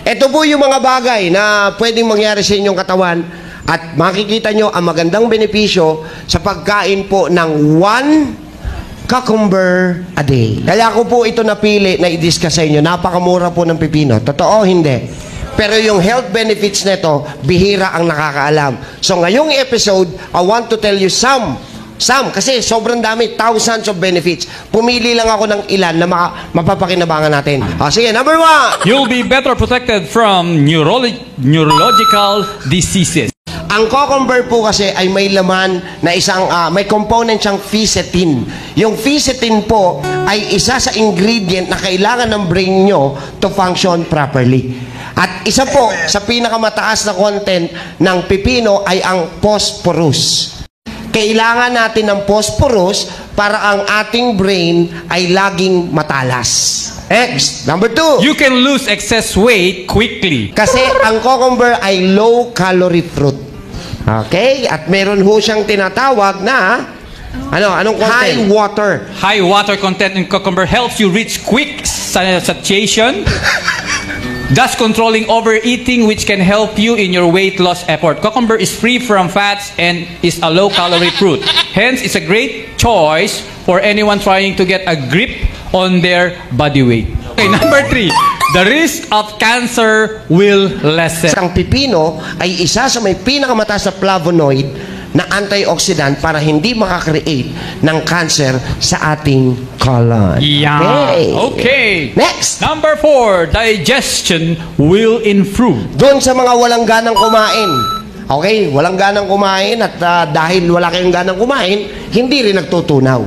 Ito po yung mga bagay na pwedeng mangyari sa inyong katawan at makikita nyo ang magandang benepisyo sa pagkain po ng 1 cucumber a day. Kaya ko po ito napili na i-discuss sa inyo. Napakamura po ng pipino. Totoo, hindi. Pero yung health benefits nito, bihira ang nakakaalam. So ngayong episode, I want to tell you some, kasi sobrang dami, thousands of benefits. Pumili lang ako ng ilan na mapapakinabangan natin. Sige, number 1. You'll be better protected from neurological diseases. Ang cucumber po kasi ay may laman na may component siyang fisetin. Yung fisetin po ay isa sa ingredient na kailangan ng brain nyo to function properly. At isa po sa pinakamataas na content ng pipino ay ang phosphorus. Kailangan natin ng phosphorus para ang ating brain ay laging matalas. Next, number 2. You can lose excess weight quickly. Kasi ang cucumber ay low-calorie fruit. Okay? At meron ho siyang tinatawag na anong content? High water. High water content in cucumber helps you reach quick satiation, thus controlling overeating, which can help you in your weight loss effort. Cucumber is free from fats and is a low-calorie fruit. Hence, it's a great choice for anyone trying to get a grip on their body weight. Okay, number 3. The risk of cancer will lessen. Ang pipino ay isa sa may pinakamataas na flavonoid na antioxidant para hindi makakreate ng cancer sa ating colon. Yeah. Okay. Next. Number 4, digestion will improve. Doon sa mga walang ganang kumain. Okay, walang ganang kumain at dahil wala kayong ganang kumain, hindi rin nagtutunaw.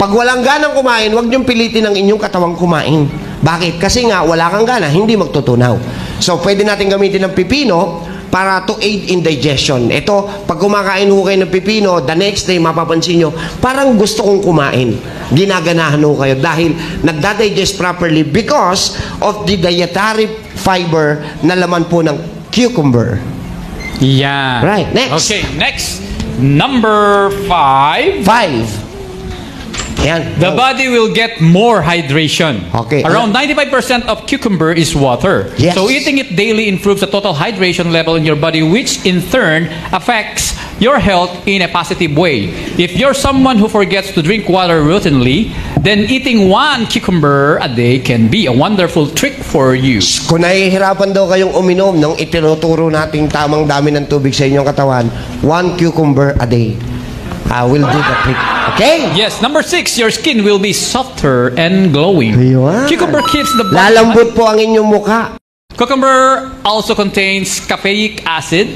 Pag walang ganang kumain, huwag niyong pilitin ang inyong katawang kumain. Bakit? Kasi nga, wala kang gana, hindi magtutunaw. So, pwede natin gamitin ng pipino para to aid in digestion. Ito, pag kumakain ho kayo ng pipino, the next day, mapapansin nyo, parang gusto kong kumain. Ginaganahan ho kayo dahil nagdadigest properly because of the dietary fiber na laman po ng cucumber. Yeah. Right, next. Okay, next. Number 5. 5. Yan. The body will get more hydration. Okay. Around 95% of cucumber is water. Yes. So eating it daily improves the total hydration level in your body, which in turn affects your health in a positive way. If you're someone who forgets to drink water routinely, then eating 1 cucumber a day can be a wonderful trick for you. Kung nahihirapan daw kayong uminom ng itinuturo nating tamang dami ng tubig sa inyong katawan, 1 cucumber a day. I will do the trick. Okay? Yes. Number 6, your skin will be softer and glowing. Ayun. Cucumber keeps the body... Lalambot po ang inyong mukha. Cucumber also contains caffeic acid,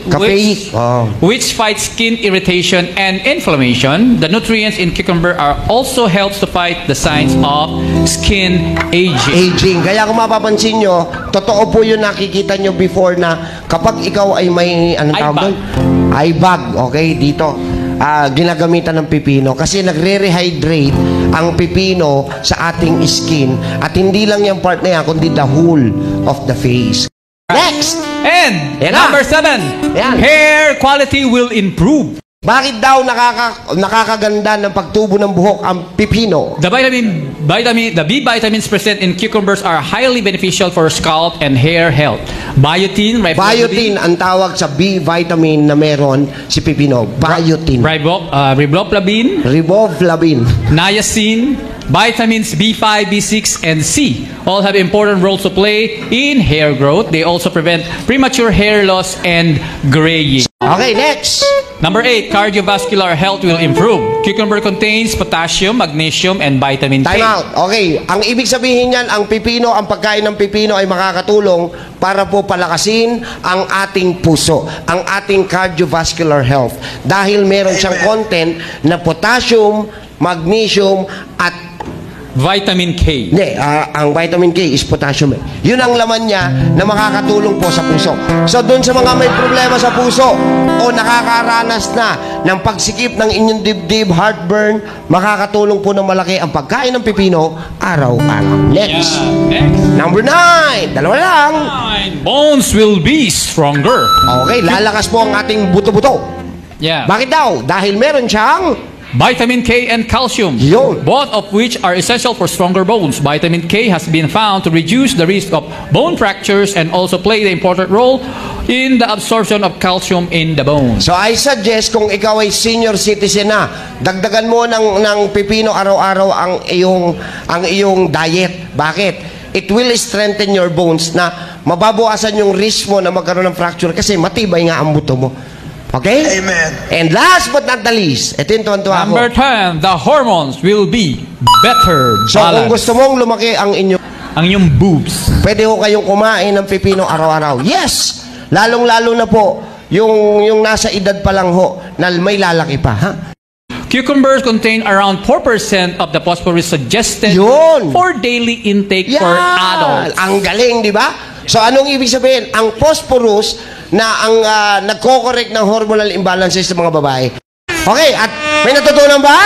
which fights skin irritation and inflammation. The nutrients in cucumber also helps to fight the signs of skin aging. Kaya kung mapapansin nyo, totoo po yun nakikita nyo before na kapag ikaw ay may, anong tawag doon? Eye bag. Okay, dito. Ginagamitan ng pipino kasi nagre-rehydrate ang pipino sa ating skin at hindi lang yung part na yan kundi the whole of the face. Next! And number 7, hair quality will improve. Bakit daw nakakaganda ng pagtubo ng buhok ang pipino? The B vitamins present in cucumbers are highly beneficial for scalp and hair health. Biotin ang tawag sa B vitamin na meron si pipino. Biotin. Riboflavin. Niacin. Vitamins B5, B6, and C all have important roles to play in hair growth. They also prevent premature hair loss and graying. Okay, next. Number 8, cardiovascular health will improve. Cucumber contains potassium, magnesium, and vitamin K. Time out. Okay, ang ibig sabihin niyan, ang pagkain ng pipino ay makakatulong para po palakasin ang ating puso, ang ating cardiovascular health. Dahil meron siyang content na potassium, magnesium, at vitamin K. Hindi, ang vitamin K is potassium. Yun ang laman niya na makakatulong po sa puso. So, doon sa mga may problema sa puso o nakakaranas na ng pagsikip ng inyong dibdib, heartburn, makakatulong po ng malaki ang pagkain ng pipino araw-araw. Next. Number 9. Dalawa lang. 9. Bones will be stronger. Okay, lalakas po ang ating buto-buto. Yeah. Bakit daw? Dahil meron siyang Vitamin K and calcium, Yun. both of which are essential for stronger bones. Vitamin K has been found to reduce the risk of bone fractures and also play the important role in the absorption of calcium in the bones. So I suggest kung ikaw ay senior citizen na, dagdagan mo ng pipino araw-araw ang iyong diet. Bakit? It will strengthen your bones na mababawasan yung risk mo na magkaroon ng fracture kasi matibay nga ang buto mo. Okay? Amen. And last but not the least, ito yung tuwan-tuwa ko. Number 10, the hormones will be better So kung balanced. gusto mong lumaki ang inyong, Ang inyong boobs. pwede ho kayong kumain ng pipino araw-araw. Yes! Lalong-lalo na po, yung nasa edad pa lang ho, na may lalaki pa. Ha? Cucumbers contain around 4% of the phosphorus suggested Yun! for daily intake for adults. Ang galing, di ba? So anong ibig sabihin? Ang phosphorus na ang nagko-correct ng hormonal imbalances sa mga babae. Okay, at may natutunan ba?